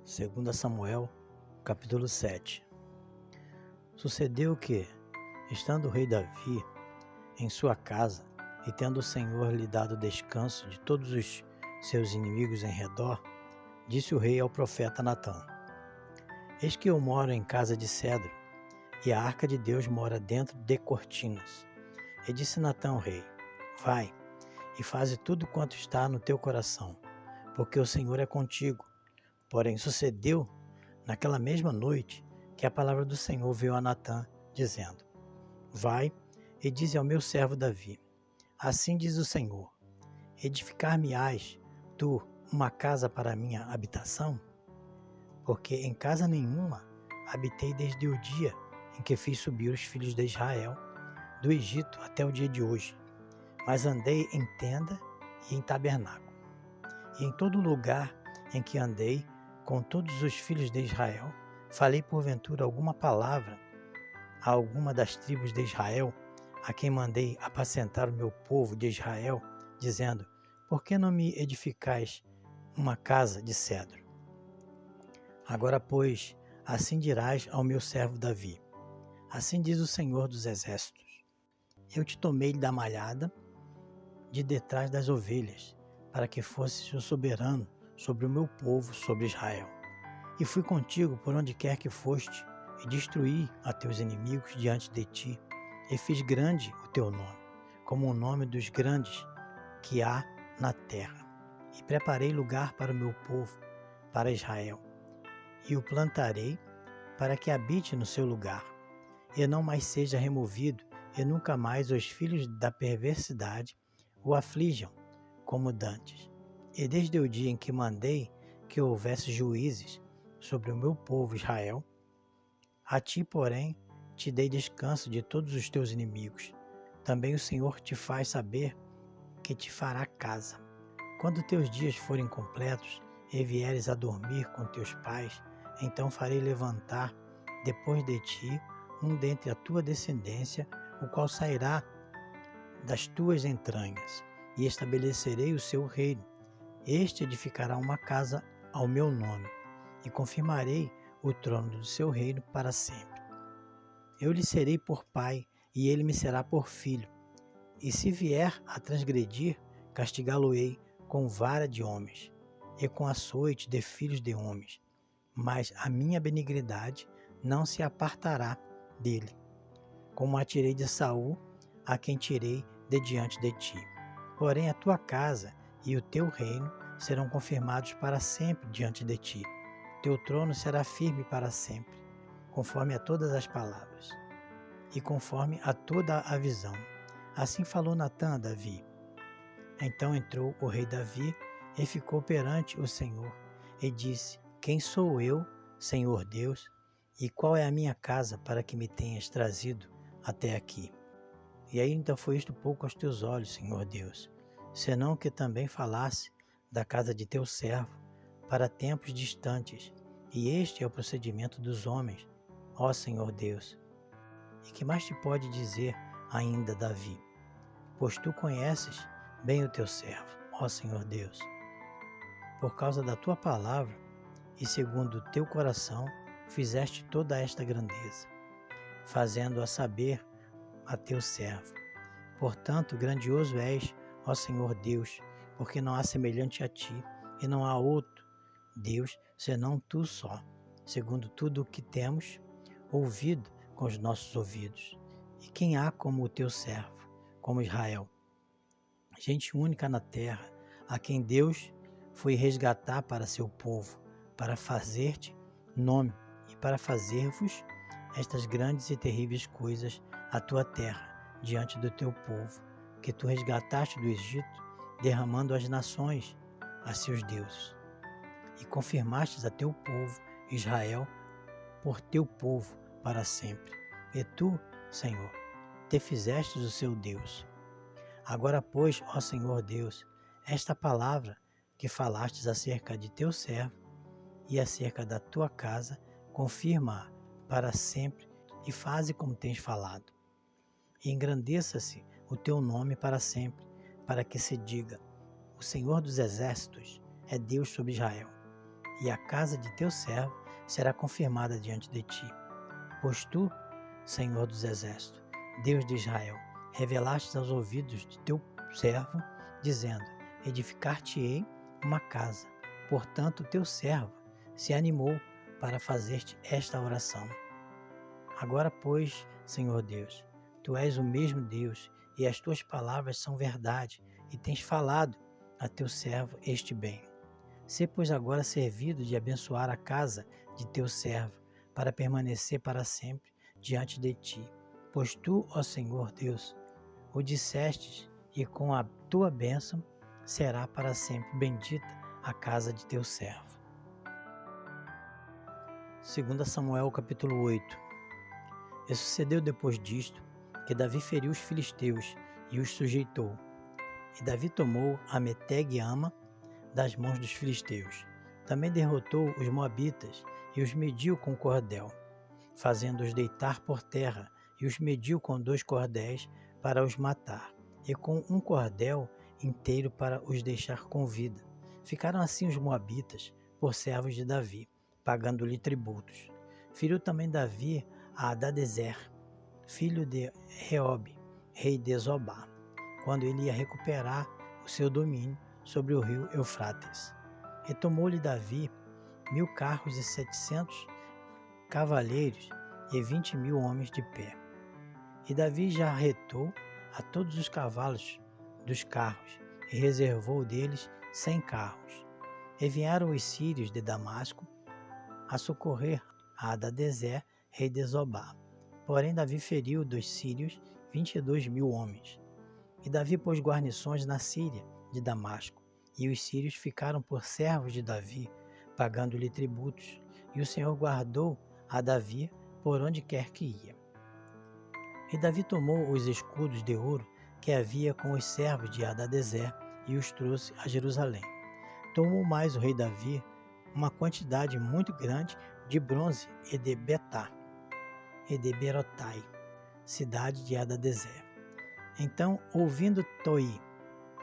2 Samuel, capítulo 7. Sucedeu que, estando o rei Davi em sua casa, e tendo o Senhor lhe dado descanso de todos os seus inimigos em redor, disse o rei ao profeta Natã: Eis que eu moro em casa de cedro, e a arca de Deus mora dentro de cortinas. E disse Natã ao rei: Vai, e faze tudo quanto está no teu coração, porque o Senhor é contigo. Porém, sucedeu naquela mesma noite que a palavra do Senhor veio a Natã, dizendo: Vai e dize ao meu servo Davi: Assim diz o Senhor: Edificar-me-ás tu uma casa para a minha habitação? Porque em casa nenhuma habitei desde o dia em que fiz subir os filhos de Israel do Egito até o dia de hoje, mas andei em tenda e em tabernáculo. E em todo lugar em que andei com todos os filhos de Israel, falei porventura alguma palavra a alguma das tribos de Israel, a quem mandei apacentar o meu povo de Israel, dizendo: Por que não me edificais uma casa de cedro? Agora, pois, assim dirás ao meu servo Davi: Assim diz o Senhor dos Exércitos: Eu te tomei da malhada de detrás das ovelhas, para que fosses o soberano sobre o meu povo, sobre Israel. E fui contigo por onde quer que foste, e destruí a teus inimigos diante de ti, e fiz grande o teu nome, como o nome dos grandes que há na terra. E preparei lugar para o meu povo, para Israel, e o plantarei para que habite no seu lugar, e não mais seja removido, e nunca mais os filhos da perversidade o aflijam como dantes. E desde o dia em que mandei que houvesse juízes sobre o meu povo Israel, a ti, porém, te dei descanso de todos os teus inimigos. Também o Senhor te faz saber que te fará casa. Quando teus dias forem completos e vieres a dormir com teus pais, então farei levantar depois de ti um dentre a tua descendência, o qual sairá das tuas entranhas, e estabelecerei o seu reino. Este edificará uma casa ao meu nome, e confirmarei o trono do seu reino para sempre. Eu lhe serei por pai, e ele me será por filho. E se vier a transgredir, castigá-lo-ei com vara de homens, e com açoite de filhos de homens. Mas a minha benignidade não se apartará dele, como a tirei de Saul, a quem tirei de diante de ti. Porém, a tua casa e o teu reino serão confirmados para sempre diante de ti. Teu trono será firme para sempre, conforme a todas as palavras, e conforme a toda a visão. Assim falou Natã a Davi. Então entrou o rei Davi e ficou perante o Senhor, e disse: Quem sou eu, Senhor Deus, e qual é a minha casa para que me tenhas trazido até aqui? E ainda foi isto pouco aos teus olhos, Senhor Deus, senão que também falasse da casa de teu servo para tempos distantes, e este é o procedimento dos homens, ó Senhor Deus. E que mais te pode dizer ainda Davi? Pois tu conheces bem o teu servo, ó Senhor Deus. Por causa da tua palavra e segundo o teu coração, fizeste toda esta grandeza, fazendo-a saber a teu servo. Portanto, grandioso és, ó Senhor Deus, porque não há semelhante a ti, e não há outro Deus senão tu só, segundo tudo o que temos ouvido com os nossos ouvidos. E quem há como o teu servo, como Israel, gente única na terra, a quem Deus foi resgatar para seu povo, para fazer-te nome e para fazer-vos estas grandes e terríveis coisas à tua terra, diante do teu povo, que tu resgataste do Egito, derramando às nações a seus deuses. E confirmastes a teu povo, Israel, por teu povo para sempre. E tu, Senhor, te fizestes o seu Deus. Agora, pois, ó Senhor Deus, esta palavra que falastes acerca de teu servo e acerca da tua casa, confirma-a para sempre e faze como tens falado. E engrandeça-se o teu nome para sempre, para que se diga: o Senhor dos Exércitos é Deus sobre Israel. e a casa de teu servo será confirmada diante de ti. Pois tu, Senhor dos Exércitos, Deus de Israel, revelaste aos ouvidos de teu servo, dizendo: edificar-te-ei uma casa. Portanto, teu servo se animou para fazer-te esta oração. Agora, pois, Senhor Deus, tu és o mesmo Deus, e as tuas palavras são verdade, e tens falado a teu servo este bem. Sê, pois, agora servido de abençoar a casa de teu servo, para permanecer para sempre diante de ti. Pois tu, ó Senhor Deus, o dissestes, e com a tua bênção será para sempre bendita a casa de teu servo. 2 Samuel capítulo 8. E sucedeu depois disto, que Davi feriu os filisteus e os sujeitou. E Davi tomou a Meteg e Ama das mãos dos filisteus. Também derrotou os moabitas e os mediu com cordel, fazendo-os deitar por terra, e os mediu com 2 cordéis para os matar, e com um cordel inteiro para os deixar com vida. Ficaram assim os moabitas por servos de Davi, pagando-lhe tributos. Feriu também Davi a Hadadezer, filho de Reobe, rei de Zobá, quando ele ia recuperar o seu domínio sobre o rio Eufrates. E tomou-lhe Davi 1000 carros e 700 cavaleiros e 20.000 homens de pé. E Davi já arretou a todos os cavalos dos carros e reservou deles 100 carros. E vieram os sírios de Damasco a socorrer a Hadadezer, rei de Zobá. Porém Davi feriu dos sírios 22.000 homens. E Davi pôs guarnições na Síria de Damasco, e os sírios ficaram por servos de Davi, pagando-lhe tributos. E o Senhor guardou a Davi por onde quer que ia. E Davi tomou os escudos de ouro que havia com os servos de Hadadezer e os trouxe a Jerusalém. Tomou mais o rei Davi uma quantidade muito grande de bronze e de betá e de Berotai, cidade de Hadadezer. Então, ouvindo Toi,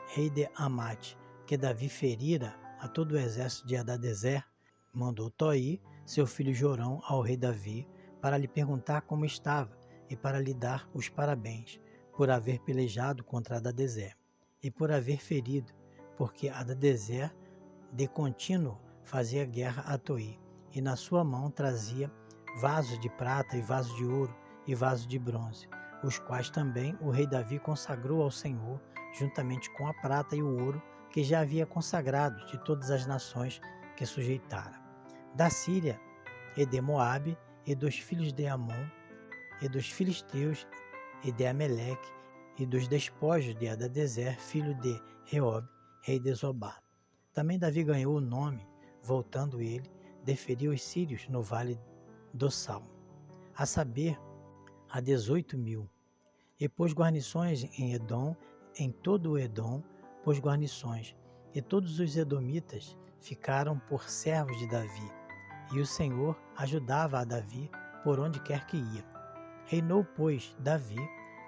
rei de Amate, que Davi ferira a todo o exército de Hadadezer, mandou Toi, seu filho Jorão, ao rei Davi, para lhe perguntar como estava e para lhe dar os parabéns por haver pelejado contra Hadadezer e por haver ferido, porque Hadadezer de contínuo fazia guerra a Toi, e na sua mão trazia vasos de prata e vasos de ouro e vasos de bronze, os quais também o rei Davi consagrou ao Senhor, juntamente com a prata e o ouro que já havia consagrado de todas as nações que sujeitara, da Síria e de Moabe e dos filhos de Amon e dos filisteus e de Ameleque e dos despojos de Hadadezer, filho de Reobe, rei de Zobá. Também Davi ganhou o nome, voltando ele, deferiu os sírios no vale do Sal, a saber, a 18.000, e pôs guarnições em Edom, em todo o Edom pôs guarnições, e todos os edomitas ficaram por servos de Davi, e o Senhor ajudava a Davi por onde quer que ia. Reinou, pois, Davi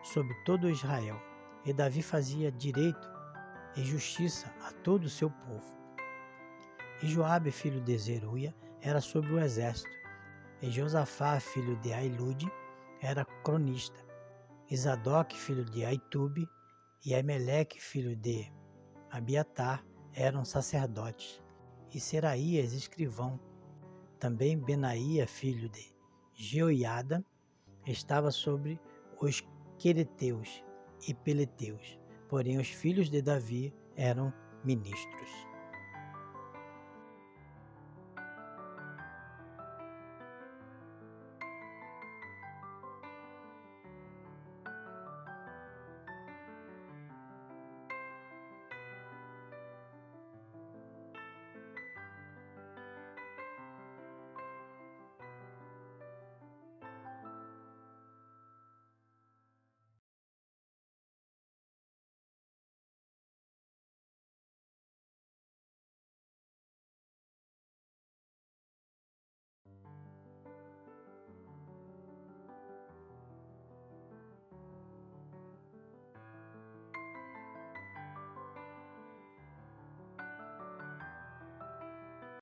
sobre todo Israel, e Davi fazia direito e justiça a todo o seu povo. E Joabe, filho de Zeruia, era sobre o exército, e Josafá, filho de Ailude, era cronista, e Zadok, filho de Aitube, e Aimeleque, filho de Abiatar, eram sacerdotes, e Seraías, escrivão. Também Benaía, filho de Jeoiada, estava sobre os quereteus e peleteus, porém os filhos de Davi eram ministros.